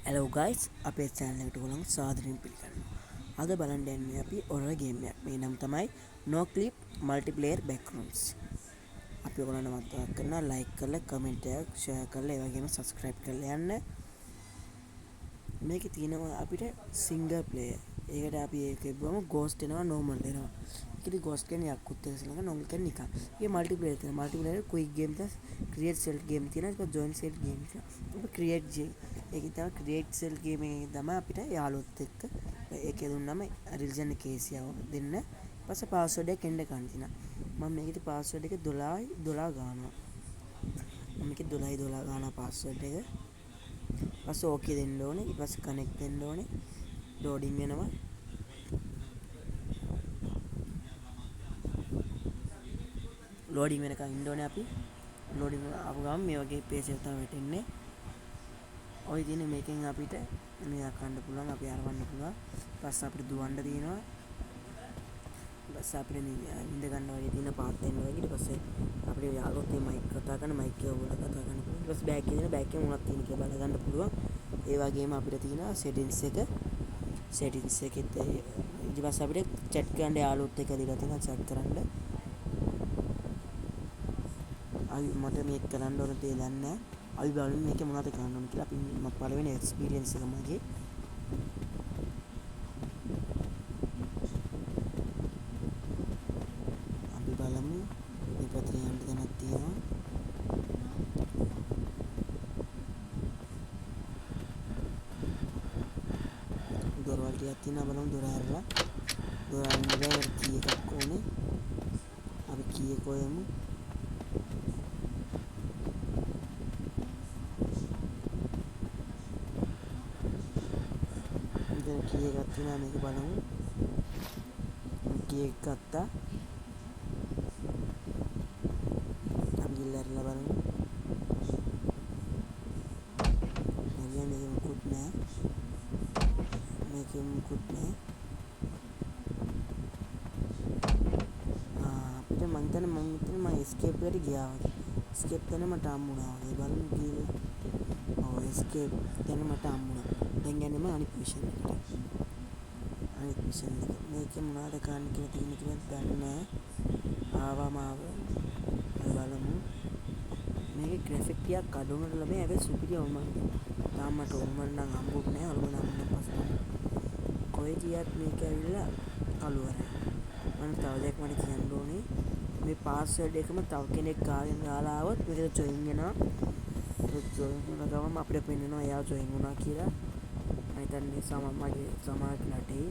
Hello guys, අපේ channel එකට ඔයගොල්ලන් සාදරයෙන් පිළිගන්නවා. අද බලන්න යන්නේ අපි horror game එකක්. මේ නම තමයි No Clip Multiplayer Backrooms. අපි ඔයගොල්ලන්ට මතක් කරනවා like කරලා comment එකක් share කරලා ඒ වගේම subscribe කරලා යන්න. මේකේ තියෙනවා අපිට single player. ඒකට අපි ඒක ඉබ්බම ghost එනවා normal එනවා. ඒකේ ghost කියන්නේ යක්කුත් එක සලක normal කියන්නේ නිකන්. ඒක multiplayer තියෙනවා. multiplayer quick game එක create self game තියෙනවා. ඒක join self game තියෙනවා. ඒක create ඒකේ තමයි create self game එකේ තමයි අපිට යාළුවොත් එක්ක ඒකේ දුන්නම religion කේසියව දෙන්න. ඊපස්සේ password එක එන්න ගන්න තියෙනවා. මම මේකේ password එක 12යි 12 ගන්නවා. මම මේකේ 12යි 12 ගන්නවා password එක. ඊපස්සේ okay දෙන්න ඕනේ. ඊපස්සේ connect දෙන්න ඕනේ. loading වෙනවා. loading වෙනකන් ඉන්න ඕනේ අපි. loading ආපු ගමන් මේ වගේ page එක තමයි වැටෙන්නේ. ඔය තියෙන මේකෙන් අපිට මෙයා කන්න පුළුවන්, අපි අරවන්න පුළුවන්. ඊපස්සේ අපිට දුවන්න තියෙනවා. ඊපස්සේ අපිට ඉඳ ගන්න වගේ තියෙන පාත් දෙන්න වගේ. ඊට පස්සේ අපිට යාළුවොත් මේ මයික් කතා කරන මයික් එක ඔයගොල්ලෝ කතා කරන්න පුළුවන්. ඊට පස්සේ බෑග් එකේ තියෙන බෑග් එකේ මොනවද තියෙන කියලා බල ගන්න පුළුවන්. ඒ වගේම අපිට තියෙනවා settings එකෙත් ඊට පස්සේ අපිට chat කරන්න යාළුවොත් එක්ක දීලා තියෙනවා chat කරන්න. අයි මට මේක කරන්න ඕන දේ දන්නේ නැහැ. අපි බලමු මේකේ මොනවද කරන්න ඕන කියලා. අපි පළවෙනි එක්ස්පීරියන්ස් එක මගේ. අපි බලමු මේ පැත්තේ යන්න තැනක් තියෙනවා. දොරවල් ටිකක් තියෙනවා. බලමු දොර ඇරලා. දොර අරින්න බෑ. කී එකක් ඕනේ. අපි කී එක හොයමු. කී එකක් තියෙනවා මේක බලමු. කී එකක් ගත්තා. අපි ගිල්ලරලා බලමු. මගේ මේක මුකුත් නෑ. මේකෙන් මුකුත් නෑ. අපිට මං හිතන්නේ මම escape එකට ගියා වගේ. escape තැන මට හම්බුණා වගේ. බලමු ගිහලා. ඔව් escape තැන මට හම්බුණා. දැන් යන්නේ මම අනිත් mission එකට. අනිත් mission එක. මේකේ මොනවද කරන්න කියලා තියෙන කිව්වත් දන්නේ නැහැ. ආවම බලමු. මේකේ graphic ටිකක් අඩු වුණාට ළමයි හැබැයි සුපිරි වුණා. තාම මට ඕමන් නම් හම්බුනේ නැහැ. ඔළුව නම් පස්සේ. කොයි ගියත් මේක ඇවිල්ලා කළුවරයි. මම තව දෙයක් මට කියන්න ඕනේ. මේ password එකම තව කෙනෙක් ගාලා ආවොත් මේකට join වෙනවා. join වෙන ගමන් අපිට පෙන්නනවා එයා join වුණා කියලා. මම හිතන්නේ මගේ සමාජ නටේ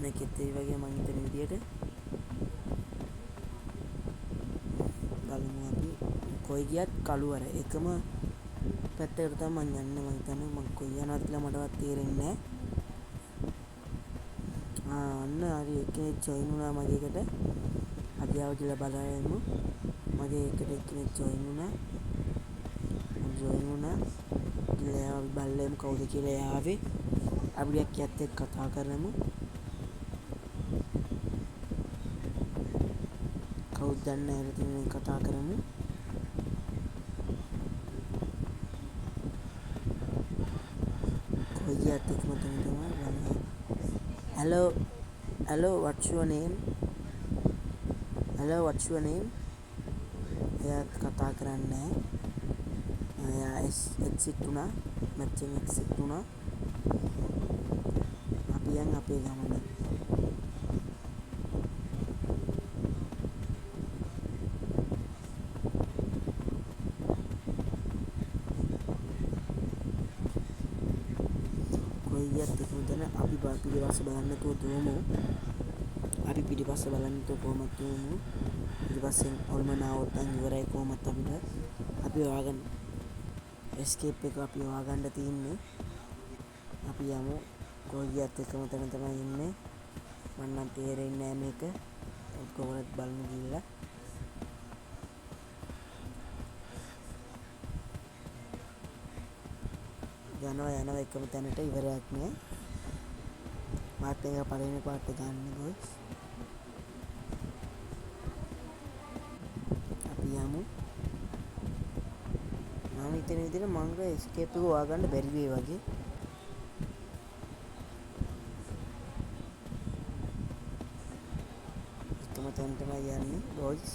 මේකෙත් ඒ වගේ මම හිතන විදියට බලමු අපි කොයි ගියත් කළුවර එකම පැත්තකට තමයි මම යන්නේ. මම හිතන්නේ මම කොයි යනවද කියලා මටවත් තේරෙන්නේ නැහැ. අන්න හරි එකෙක් join වුණා මගේ එකට. අපි ආව කියලා බලමු. මගේ එකට එක්කෙනෙක් join වුණා. කියලා අපි බලමු කවුද කියලා ආවේ. අපි එක්කත් එක්ක කතා කරමු. කවුද දන්නේ නැහැ ඉතින් කතා කරමු. කොයියත් එක්කම තමයි hello what's your name? එයා කතා කරන්නේ එයා exit වුණා. මැචෙන් exit වුණා. අපි යන් අපේ ගමන. කොයියත් එක්කම දැන් අපි පිටිපස්ස බලන්න දුවමු. අපි පිටිපස්ස බලන්න කොහොමද දුවමු. ඊපස්සේ ඔල්මනාවට ඉවරයි කොහොමද අපි හොයාගන්න escape එක අපි හොයාගන්න තියෙන්නේ. අපි යමු. කොයියත් එක්කම තැන තමයි ඉන්නේ. මම නම් තේරෙන්නේ නැහැ මේක. කොහොමද බලමු ගිහලා. යනවා එකම තැනට ඉවරයක් නෑ. මාත් එක පළවෙනි පාර්ට් එක ගන්න ගොස්. අපි යමු. තියෙන විදිහට මංගල escape එක හොයාගන්න බැරි වෙයි වගේ. එකම තැනට තමයි යන්නේ boys.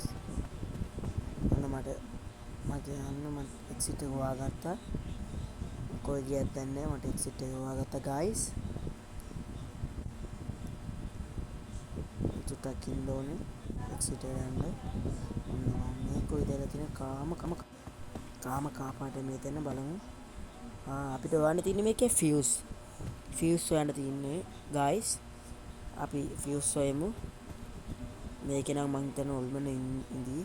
අන්න මට exit එක හොයාගත්තා. කොයි ගියත් දන්නේ නැහැ මට exit එක හොයාගත්තා guys. චුට්ටක් ඉන්න ඕනේ exit එක යන්න. මේ කොයි දාලා තියෙන කාම කාපාට මේ තැන බලමු. අපිට හොයන්න තියෙන්නේ මේකේ fuse හොයන්න තියෙන්නේ guys. අපි fuse හොයමු. මේකේ නම් මං හිතන්නේ ඔල්මන ඉඳී.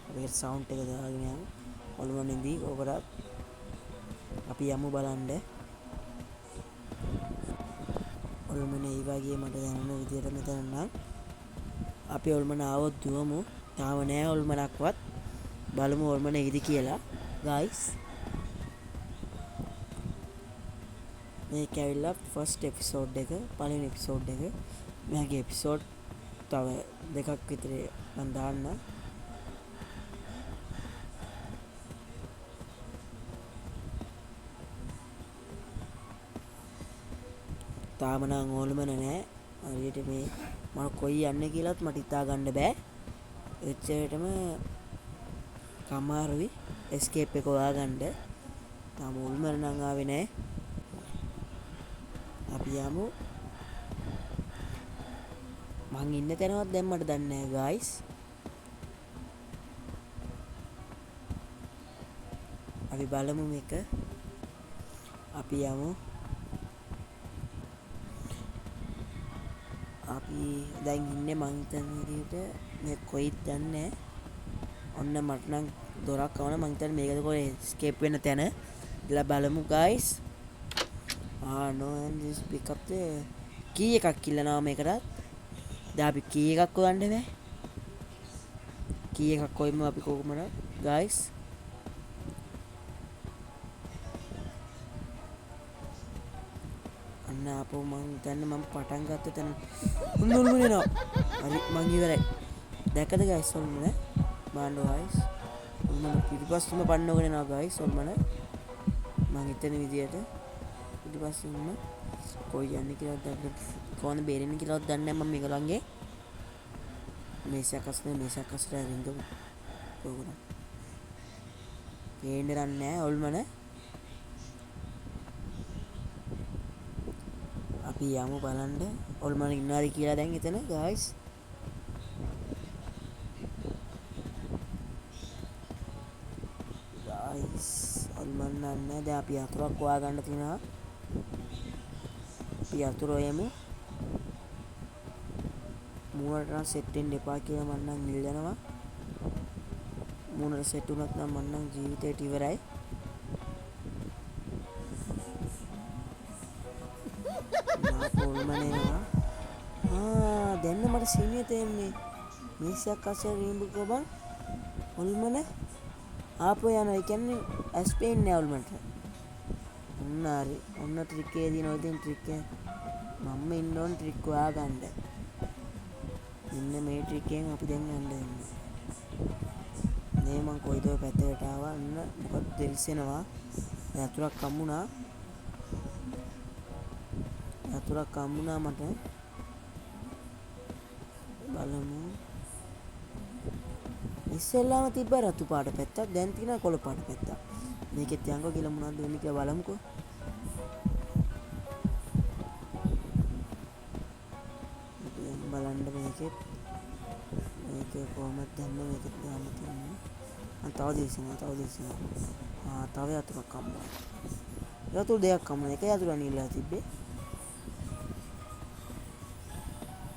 අපේ sound එක දාගෙන යමු. ඔල්මන ඉඳී ඔකට අපි යමු බලන්න. ඔල්මන ඒ වගේ මට දැනෙන විදියට මෙතන නම් අපි ඔල්මන ආවොත් දුවමු. තාම නෑ ඔල්මනක්වත්. බලමු ඔල්මන ඉදි කියලා guys. මේක ඇවිල්ලා ෆස්ට් එපිසෝඩ් එක පළවෙනි එපිසෝඩ් එක. මේකේ එපිසෝඩ් තව දෙකක් විතර මම දාන්න. තාම නම් ඕලමන නෑ. හරියට මේ මම කොයි යන්නේ කියලාත් මට හිතා ගන්න බෑ. එච්චරටම කමාරුයි escape එක හොයාගන්න. තාම ඕලමන නම් ආවේ නෑ. අපි යමු. මං ඉන්න තැනවත් දැන් මට දන්නේ නැහැ guys. අපි බලමු මේක. අපි යමු. අපි දැන් ඉන්නේ මං හිතන විදිහට මේ කොයිද දන්නේ නැහැ. ඔන්න මට නම් දොරක් ආවන මං හිතන්නේ මේකද කොයි escape වෙන තැන. ඉතලා බලමු guys. no and this pick up the key එකක් ඉල්ලනවා මේකටත්. දැන් අපි key එකක් හොයන්න බෑ. key එකක් හොයමු අපි කොහොමද guys. අන්න අපෝ මං දැන් මම පටන් ගත්ත තැන උන්නුල්ලු වෙනවා. හරි මං ඉවරයි. දැකද guys ඔන්න බාන්න guys. මම පිටිපස්සෙම පන්නගෙන යනවා guys ඔන්න මං හිතන විදියට පිටිපස්සෙම කොයි යන්නේ කියලාත් දන්නේ කොහොමද බේරෙන්නේ කියලාත් දන්නේ නැහැ මම මේගොල්ලන්ගේ මේසයක්කට රින්ගමු කොහොමද පේන්නේ නැහැ ඔල්මන අපි යමු බලන්න ඔල්මන ඉන්නවාද කියලා දැන් එතන guys ඔල්මන නැහැ දැන් අපි අතුරක් හොයාගන්න තියෙනවා අපි අතුර යමු මූණට නම් සෙට් වෙන්න එපා කියලා මම නම් ඉල්ලනවා මූණට සෙට් වුණත් නම් මම නම් ජීවිතේට ඉවරයි ඔල්මනේනවා දැන් මට සීනිය තේන්නේ මේසයක් අස්සේ රීම්බු කොබන් ඔල්මන ආපහු යනවා ඒ කියන්නේ ඇස් පේන්නේ නැහැ ඔල්මන්ට ඔන්න හරි ඔන්න ට්‍රික් එකේ දින ඔය දෙන ට්‍රික් එක මම ඉන්න ඕන ට්‍රික් හොයාගන්න මෙන්න මේ ට්‍රික් එකෙන් අපි දැන් යන්න දෙන්නේ නේ මං කොයිද ඔය පැත්තට ආවා අන්න මොකද දෙල්සෙනවා යතුරක් හම්බුණා මට බලමු ඉස්සෙල්ලාම තිබ්බ රතු පාට පැත්තක් දැන් තියෙනවා කොළ පාට පැත්තක් මේකෙත් යංගෝ කියලා මොනවද වෙන්නේ කියලා බලමුකෝ බලන්න මේකෙත් මේක කොහොමද දන්නේ මේකෙත් දාන්න තියෙන්නේ තව දේශනා තව යතුරක් හම්බුණා යතුරු දෙකක් හම්බුණා එක යතුරු අනිලා තිබ්බේ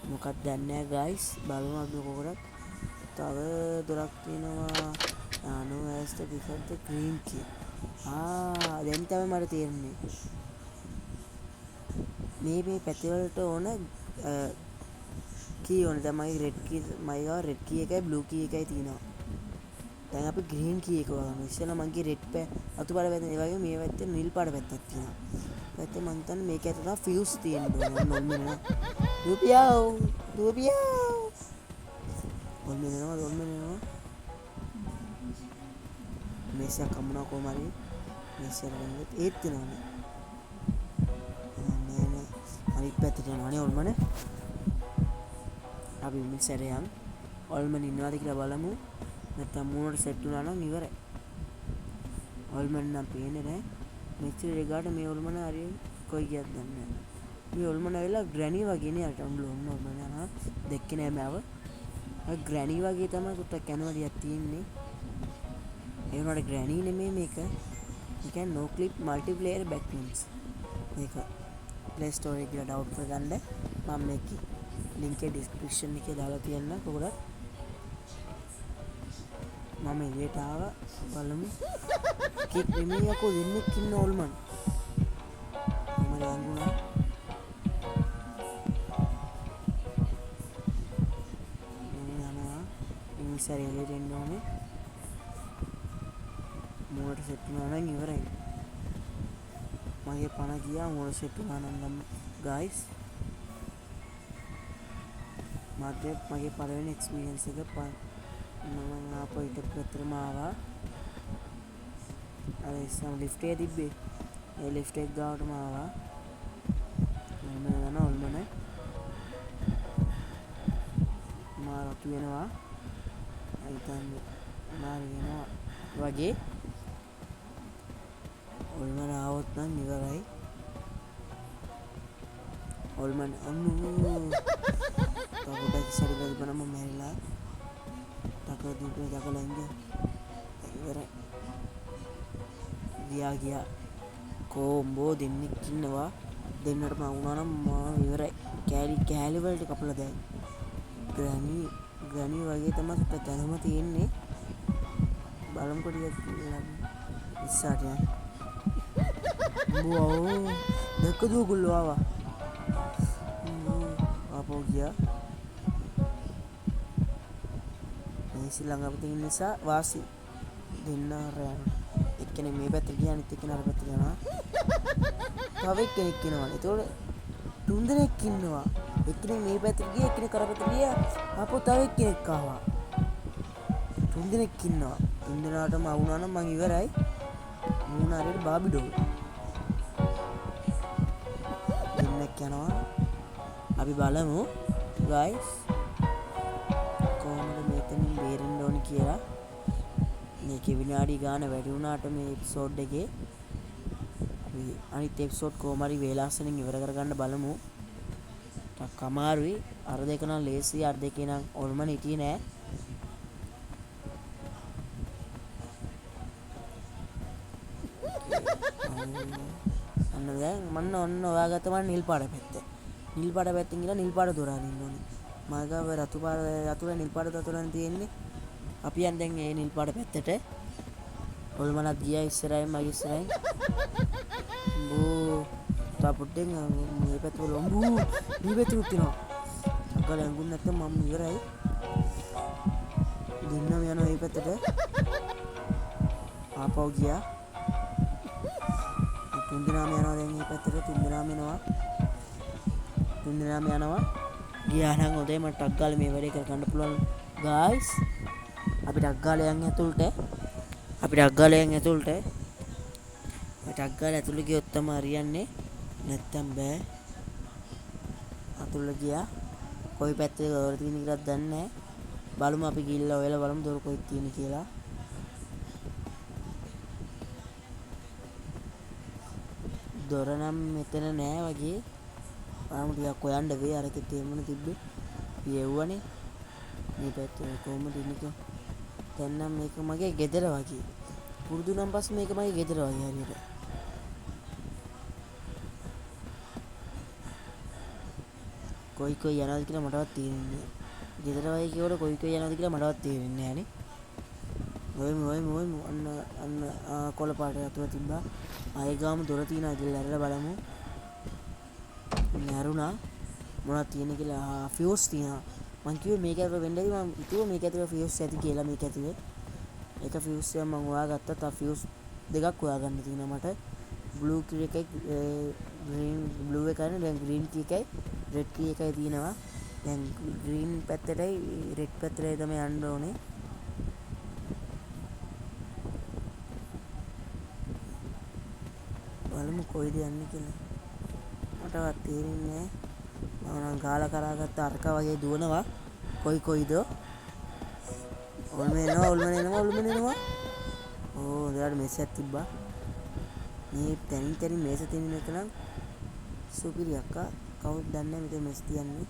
මොකක්ද දන්නේ නැහැ guys බලමු අපි කොහොමද තව දොරක් තියෙනවා no as the before the green key දැන් තමයි මට තේරෙන්නේ මේ පැති වලට ඕන key ඕන දැන් මගේ red key මගේ red key එකයි blue key එකයි තියෙනවා දැන් අපි green key එක වගමු ඉස්සෙල්ලා මගේ red අතු පාට පැත්ත ඒ වගේ මේ පැත්තේ නිල් පාට පැත්තක් තියෙනවා පැත්තේ මං හිතන්නේ මේක ඇතුළේ තමයි fuse තියෙන්නේ ඕන දුපියාව ඔල්මෙනවා මේසයක් හම්බුණා කොහමද ඉස්සරහින් ඒත් තියෙනවානේ. නෑ නෑ අනිත් පැත්තට යනවානේ ඔල්මන. අපි සැරයන් ඔල්මන් ඉන්නවාද කියලා බලමු. නැත්තම් මූණට සෙට් වුණා නම් ඉවරයි. ඔල්මන් නම් පේන්නේ නෑ. මෙච්චර රෙගාට මේ ඔල්මන හරිය කොයි ගියත් දන්නේ නෑ. මේ ඔල්මන ඇවිල්ලා ග්‍රැනි වගේනේ අර ටම්බ්ලෝ ඔල්මන යනවා. දෙක්කේ නෑ මෑව. අර ග්‍රැනි වගේ තමයි සුට්ටක් කැනවලියක් තියෙන්නේ. ඒ වුණාට ග්‍රැනි නෙමෙයි මේක. ඒ කියන්නේ no clip multiplayer backgrounds. මේක Play Store එකේ ගිහලා ඩවුන්ලෝඩ් කරගන්න. මම මේකේ link එක description එකේ දාලා තියන්න කොහොමද? මම එළියට ආවා බලමු. කික් නෙමෙයි යකෝ දෙන්නෙක් ඉන්න ඔල්මන්. මම ලංගුණා. ඉස්සරහ එළියට එන්න ඕනේ. මෝඩ් සෙට් වුණා නම් ඉවරයි. මගේ පණ ගියා මෝඩ් සෙට් වුණා නම් guys. මගේ පළවෙනි එක්ස්පීරියන්ස් එක මම ආපහු ඊට පැත්තටම ආවා. අර ඉස්සම ලිෆ්ට් එක තිබ්බේ. ඒ ලිෆ්ට් එක ගාවටම ආවා. මම යන ඔල්මන. මාරතු වෙනවා. අයිතන් මාරි වෙනවා වගේ. ඔල්මන ආවොත් නම් ඉවරයි. ඔල්මන් අම්මෝ. තවඩක් ඉස්සරහට බලන්න මම මැරිලා. දුපේ දකලා ඉන්නේ ඉවරයි. ගියා කොම්බෝ දෙන්නෙක් ඉන්නවා. දෙන්නටම වුණා නම් මම ඉවරයි. කෑලි වලට කපලා දැන් ග්‍රැනි වගේ තමයි සුට්ට දැනුම තියෙන්නේ. බලමුකෝ ටිකක් ඉස්සරහට යන්න. වෝ දෙකද ඔයගොල්ලෝ ආවා. ආපහු ගියා. ශ්‍රී ලංකාවට තියෙන නිසා වාසි දෙන්න රයන් එක්කෙනෙක් මේ පැත්තට ගියා අනිත් එක්කෙනා අර පැත්තට යනවා. තව එක්කෙනෙක් ඉන්නවනේ. ඒතකොට තුන් දෙනෙක් ඉන්නවා. එක්කෙනෙක් මේ පැත්තට ගියා එක්කෙනෙක් අර පැත්තට ගියා. ආපහු තව එක්කෙනෙක් ආවා. තුන් දෙනෙක් ඉන්නවා. තුන් දෙනාටම වුණා නම් මං ඉවරයි. මූණ හරියට බාබි ඩෝල්. දෙන්නෙක් යනවා. අපි බලමු guys. බේරෙන්න ඕනි කියලා. මේකේ විනාඩි ගාන වැඩි වුණාට මේ එපිසෝඩ් එකේ අපි අනිත් එපිසෝඩ් කොහොම හරි වේලාසනෙන් ඉවර කරගන්න බලමු. ටක් අමාරුයි. අර දෙක නම් ලේසි. අර දෙකේ නම් ඔල්මන හිටියේ නෑ. අන්න දැන් මන්න ඔන්න ඔයාගත්ත මම නිල් පාට පැත්ත. නිල් පාට පැත්තෙන් ගිහලා නිල් පාට දොර අරින්න ඕනේ. මගාව රතු පාට යතුරු නිල් පාට දොරෙන් තියෙන්නේ. අපි යන් දැන් ඒ නිල් පාට පැත්තට. ඔල්මනත් ගියා ඉස්සරහින් මගේ ඉස්සරහින්. බෝ තාපුට්ටෙන් මේ පැත්ත වල බෝ මේ පැත්ත උත්තිනවා. අකල ඇඟුන් නැත්තම් මම ඉවරයි. දෙන්නම යනවා මේ පැත්තට. ආපහු ගියා. තුන් දෙනාම යනවා දැන් මේ පැත්තට. තුන් දෙනාම යනවා. ගියා නම් හොඳයි. මට ටක් ගාලා මේ වැඩේ කරගන්න පුළුවන් guys. අපි ටක් ගාලා යන් ඇතුළට. ටක් ගාලා ඇතුළට ගියොත් තමයි හරියන්නේ. නැත්තම් බෑ. අතුල්ල ගියා. කොයි පැත්තේ දොර තියෙන කියලාත් දන්නේ නැහැ. බලමු අපි ගිහිල්ලා ඔයලා බලමු දොර කොහෙද තියෙන්නේ කියලා. දොර නම් මෙතන නෑ වගේ. ආම ටිකක් හොයන්න වෙයි. අර කෙටේ මොන තිබ්බේ. පියෙව්වනේ. මේ පැත්තේ කොහොමද ඉන්නේ කියලා. දැන් නම් මේක මගේ ගෙදර වගේ. පුරුදු නම් පස්සේ මේක මගේ ගෙදර වගේ හරියට. කොයි යනවාද කියලා මටවත් තේරෙන්නේ නැහැ. ගෙදර වගේ කියවට කොයි යනවාද කියලා මටවත් තේරෙන්නේ නැහැ නේ. ඔයම අන්න කොළ පාට යතුරු තිබ්බා. ආයෙ ගාම දොර තියෙනවා කියලා ඇරලා බලමු. නැරුණා. මොනවද තියෙන්නේ කියලා ෆියුස් තියෙනවා. මං කිව්වේ මේක ඇතුලේ වෙන්නදී මම හිතුවා මේක ඇතුලේ ෆියුස් ඇති කියලා මේක ඇතුලේ. එක ෆියුස් එකක් මම හොයාගත්තා. තව ෆියුස් දෙකක් හොයාගන්න තියෙනවා මට. බ්ලූ කී එකයි ග්‍රීන් බ්ලූ එකයි දැන් ග්‍රීන් කී එකයි රෙඩ් කී එකයි තියෙනවා. දැන් ග්‍රීන් පැත්තටයි රෙඩ් පැත්තටයි තමයි යන්න ඕනේ. කොයිද යන්නේ කියලා මටවත් තේරෙන්නේ නැහැ. මම නම් ගාලා කරාගත්ත අරක වගේ දුවනවා. කොයිද? ඔල්මන එනවා. ඕ එයාට මෙස්සක් තිබ්බා. මේ තැනින් මේස තියෙන එක නම් සුපිරි අක්කා. කවුරුත් දන්නේ නැහැ මෙතන මෙස් තියන්නේ.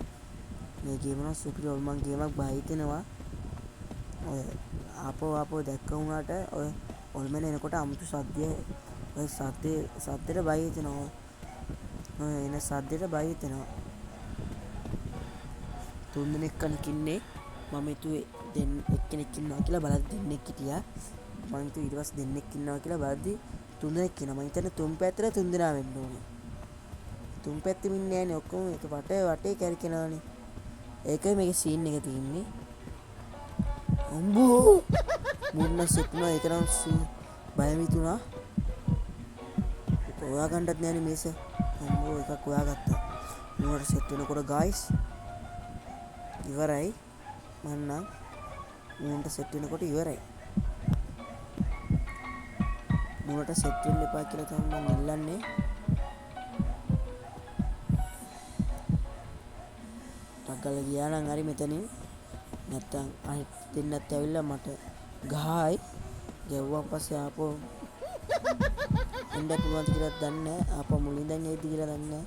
මේ ගේම නම් සුපිරි ඔල්මන් ගේමක් බය හිතෙනවා. ඔය ආපෝ දැක්ක වුණාට ඔය ඔල්මන එනකොට අමුතු සද්දය ඔය සද්දෙට බය හිතෙනවා. ඔය එන සද්දෙට බය හිතෙනවා. 3 දෙනෙක් කණක් ඉන්නේ. මම හිතුවේ එක්කෙනෙක් ඉන්නවා කියලා බලද්දි දෙන්නෙක් හිටියා. මම හිතුවේ ඊට පස්සේ දෙන්නෙක් ඉන්නවා කියලා බලද්දි 3 දෙනෙක් ඉන්නවා. මම හිතන්නේ තුන් පැත්තට 3 දෙනා වෙන්න ඕනේ. තුන් පැත්තෙම ඉන්නේ නැහනේ ඔක්කොම එක වටේ කැරකෙනවානේ. ඒකයි මේකේ සීන් එක තියෙන්නේ. අම්බෝ මුන්න සෙට්නවා ඒක නම් බයම හිතුණා. ඒක හොයාගන්නත් නෑනේ මේස. අම්බෝ එකක් හොයාගත්තා. මුන්නට සෙට් වෙනකොට ගයිස් ඉවරයි. මන්නම් මුන්නට සෙට් වෙනකොට ඉවරයි. මුන්නට සෙට් වෙන්න එපා කියලා තමයි මම ඉල්ලන්නේ. ටග්ගල ගියා නම් හරි මෙතනින්. නැත්තම් අනිත් දෙන්නත් ඇවිල්ලා මට ගහයි. ගැව්වන් පස්සේ ආපහු එන්න පුළුවන්ද කියලාත් දන්නේ නැහැ. ආපහු මුලින් ඉඳන් එයිද කියලා දන්නේ නැහැ.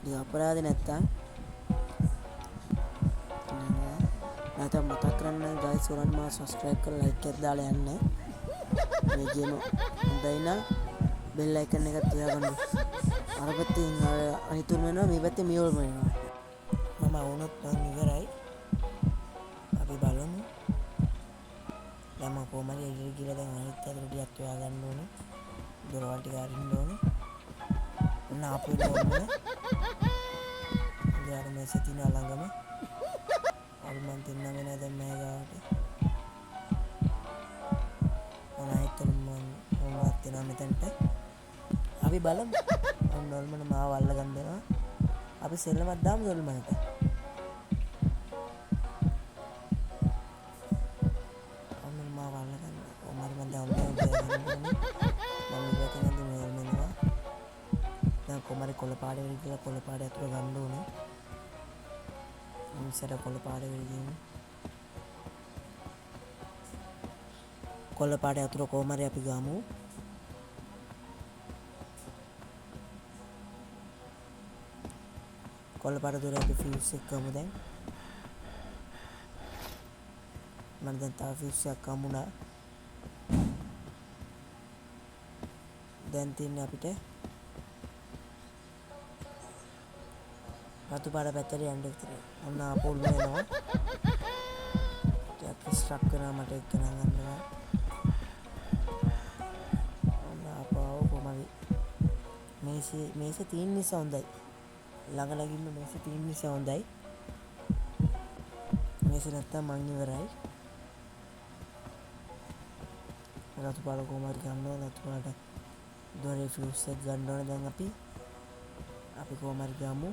ඉතින් අපරාධ නැත්තම් මතක් කරන්න ගයිස් ඔයාලට මාව සබ්ස්ක්‍රයිබ් කරලා ලයික් එකක් දාලා යන්න. මේ ගේම හොඳයි නම් බෙල් අයිකන් එකක් තියාගන්න. අර පැත්තෙන් අනිතුරු වෙනවා මේ පැත්තේ මියෝල් වෙනවා. මම වුණොත් නම් ඉවරයි. අපි බලමු. දැන් මම කොහමද එළියට ගිහලා දැන් අනිත් අතට ටිකක් හොයාගන්න ඕනේ. දොරවල් ටික අරින්න ඕනේ. ඔන්න ආපු වෙලාවෙ ඉතින් මේස තියන ළඟම අල්මන් තින්නම නෑ දැන් මේ ගාවට. ඔනයිතන මොනවත් වෙනවා මෙතනට. අපි බලමු. ඔන්න ඔල්මන මාව අල්ලගන්න දෙනවා. අපි සෙල්ලමක් දාමු ඔල්මනට. ඔල්මන මාව අල්ලගන්න. ඔම්මරි මන් දැන් ඔල්මන ගන්න. මම ඉවතෙන් මේ ඔල්මනවා. දැන් කොමාරි කොළ පාඩේ වෙලි කියලා කොළ පාඩේ අතුර ගන්න ඕනේ. ඉස්සර කොළ පාඩේ වෙලි ගිහින් කොළ පාඩේ අතුර කොමාරි අපි ගමු. කොළ පාඩේ දොර අපි ෆියුස් එක ගමු දැන්. මම දැන් තා ෆියුස් එකක් ගමුණා. දැන් තියන්නේ අපිට රතු පාට පැත්තට යන්න විතරයි. ඔන්න ආපහු එනවා. ටිකක් ස්ට්‍රක් කරනවා මට එක්ක නංගන්නවා. ඔන්න ආපහු කොහමද මේසේ තියෙන නිසා හොඳයි. ළඟ ඉන්න මේසේ තියෙන නිසා හොඳයි. මේසේ නැත්තම් මං ඉවරයි. රතු පාට කොහමද ගන්න ඕන රතු පාට දොරේ ෆියුස් එක ගන්න ඕන දැන් අපි කොහමද ගමු.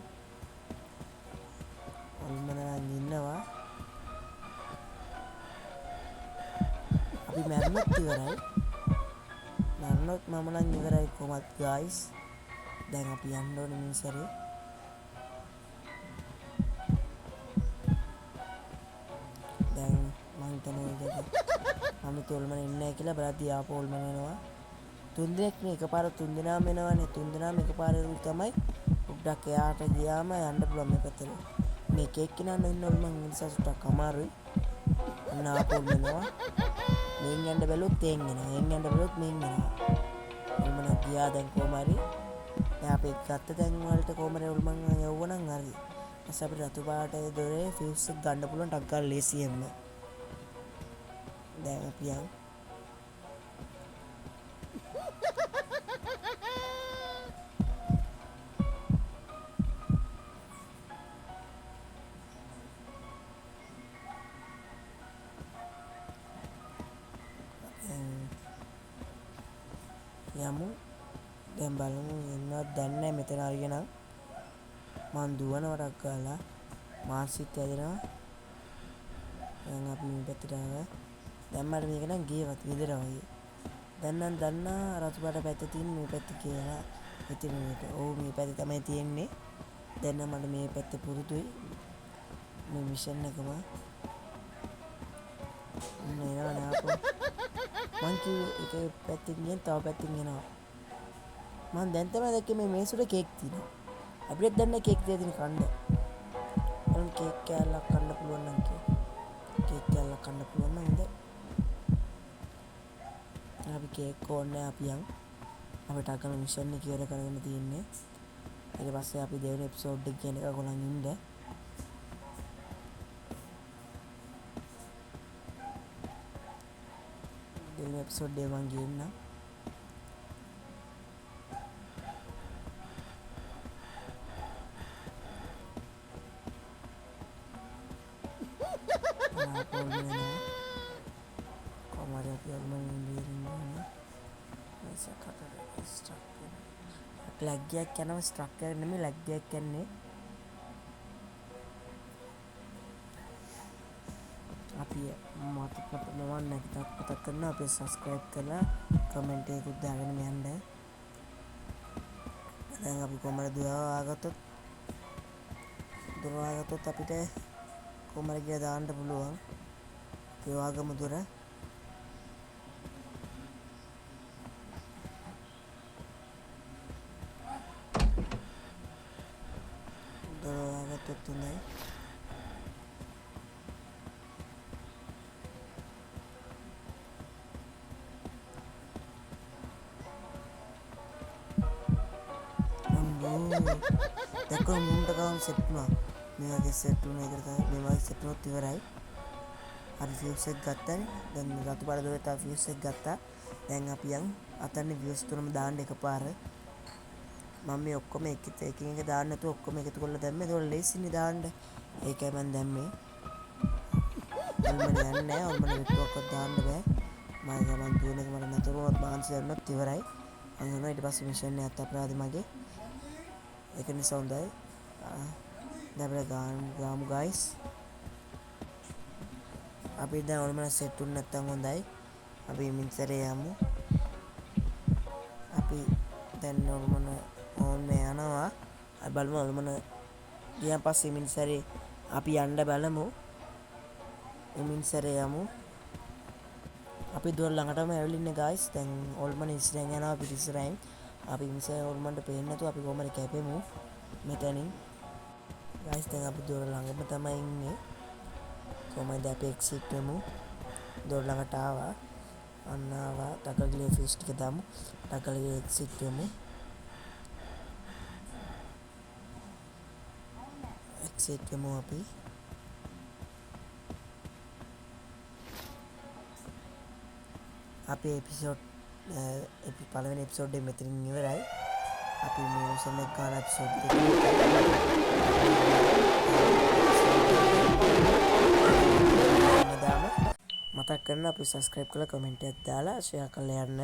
ඔල්මන ඉන්නවා. අපි මැරුණොත් ඉවරයි. මැරුණොත් මම නම් ඉවරයි කොහොමත් ගයිස්. දැන් අපි යන්න ඕනේ මේ සැරේ. දැන් මම හිතන්නේ මම තොල්මන ඉන්නේ නැහැ කියලා බලද්දී ආපහු ඔල්මන එනවා. 3 දෙනෙක් නේ එකපාර 3 දෙනාම එනවනේ. 3 දෙනාම එකපාරේ තමයි උඩක් එයාට ගියාම යන්න පුළුවන් මේ පැත්තට. මේ කේක් කෙනාන ඉන්න ඔල්මන් නිසා සුටක් අමාරුයි. අන්න ආපහු එනවා. මෙන් යන්න බැලුවොත් තේන් එනවා. එන් යන්න බැලුවොත් මෙන් එනවා. ඔල්මන ගියා දැන් කොහම හරි. දැන් අපි ගත්ත තැන් වලට කොහම හරි ඔල්මන් යවුවනම් හරි. ඊට අපිට රතු පාටේ දොරේ ෆියුස් එක ගන්න පුළුවන් ටක් ගාලා ලේසියෙන්ම. දැන් අපි යන් යමු. දැන් බලමු ඉන්නවද දන්නේ නැහැ මෙතන අරියනම් මං දුවනවටක් ගාලා මාර්සිත් ඇදෙනවා. දැන් අපි මේ පැත්තට ආවා. දැන් මට මේක නම් ගේවත් විතර වගේ. දැන් නම් දන්නා රතු පාට පැත්තේ තියෙන මේ පැත්ත කියලා. ඉතින් මේක මේ පැත්තේ තමයි තියෙන්නේ. දැන් නම් මට මේ පැත්ත පුරුදුයි. මේ මිෂන් එකම එනවා නාපෝ. මං කිව්වේ එක පැත්තකින් ගියන් තව පැත්තකින් එනවා. මං දැන් තමයි දැක්කේ මේ මේසුර කේක් තියෙනවා. අපිට දැන් කේක් දෙදින කන්න. මම කේක් කෑල්ලක් කන්න පුළුවන් නම් කේක් කෑල්ලක් කන්න පුළුවන් නම් හොඳයි. අපි කේක් ඕනේ අපි යන් අපිට අකන මිෂන් එක ඉවර කරගෙන තියෙන්නේ. ඊට පස්සේ අපි දෙවෙනි එපිසෝඩ් එක කියන එක ගොල්ලන් ඉන්න. දෙවෙනි එපිසෝඩ් එක මං ගේන්නම්. කොමාරි අපි අල්මන් ඉන්නේ. ලැග් එකක් යනවා ස්ට්‍රක් එකක් නෙමෙයි ලැග් එකක් යන්නේ. අපි මම නැගිටත් මතක් කරනවා අපි සබ්ස්ක්‍රයිබ් කරලා කමෙන්ට් එකකුත් දාගෙන යන්න. දැන් අපි කොහමද දුර ආගත්තොත් අපිට කොහමද කියලා දාන්න පුළුවන්. ඒ වගේම දුර ආගත්තොත් හොඳයි. දැක්කම මුන්ට ගාම් සෙට් වුණා. මේ වගේ සෙට් වුණ එකට තමයි මේ වගේ සෙට් වුණොත් ඉවරයි. අර ෆියුස් එක ගත්තානේ. දැන් රතු පාට දොරේ තා ෆියුස් එක ගත්තා. දැන් අපි යන් අතන්නේ ෆියුස් තුනම දාන්න එකපාර. මම මේ ඔක්කොම එකින් එක දාන්න නැතුව ඔක්කොම එකතු කරලා දැම්මේ. ඒක ලේසිනේ දාන්න. ඒකයි මම දැම්මේ. ඔල්මන යන්නේ නැහැ. ඔල්මන විට්ටුවක්වත් දාන්න බෑ. මම ගමන් දුවන එක මට නතරුවත් මාන්සි යන්නත් ඉවරයි. මම යනවා ඊට පස්සේ මිෂන් එකත් අපරාධ මගේ. ඒක නිසා හොඳයි. දැන් අපිට ගාමු ගයිස්. අපි දැන් ඔල්මන සෙට් උන් නැත්තම් හොඳයි. අපි මින්සරේ යමු. අපි දැන් ඔල්මන ඕන්නේ යනවා. අපි බලමු ඔල්මන ගියන් පස්සේ මින්සරේ අපි යන්න බලමු. මින්සරේ යමු. අපි දුර ළඟටම ඇවිල්ලා ඉන්නේ ගයිස්. දැන් ඔල්මන ඉස්සරහින් යනවා අපි ඉස්සරහින්. අපි මින්සරේ ඔල්මන්ට පේන්නේ නැතුව අපි කොහමද කැපෙමු මෙතනින්. ගයිස් දැන් අපි දුර ළඟම තමයි ඉන්නේ. කොහමද අපි එක්සිට් වෙමු. දුර ළඟට ආවා. අන්න ආවා. ටකල්ගේ ෆිස් ටික දාමු. ටකල්ගේ එක්සිට් වෙමු. එක්සිට් වෙමු අපි. අපි එපිසෝඩ් පළවෙනි එපිසෝඩ් එක මෙතනින් ඉවරයි. අපි මේ මිෂන් එක ගන්න එපිසෝඩ් එක මතක් කරන්න අපි සබස්ක්‍රයිබ් කරලා කමෙන්ට් එකක් දාලා ෂෙයා කරලා යන්න.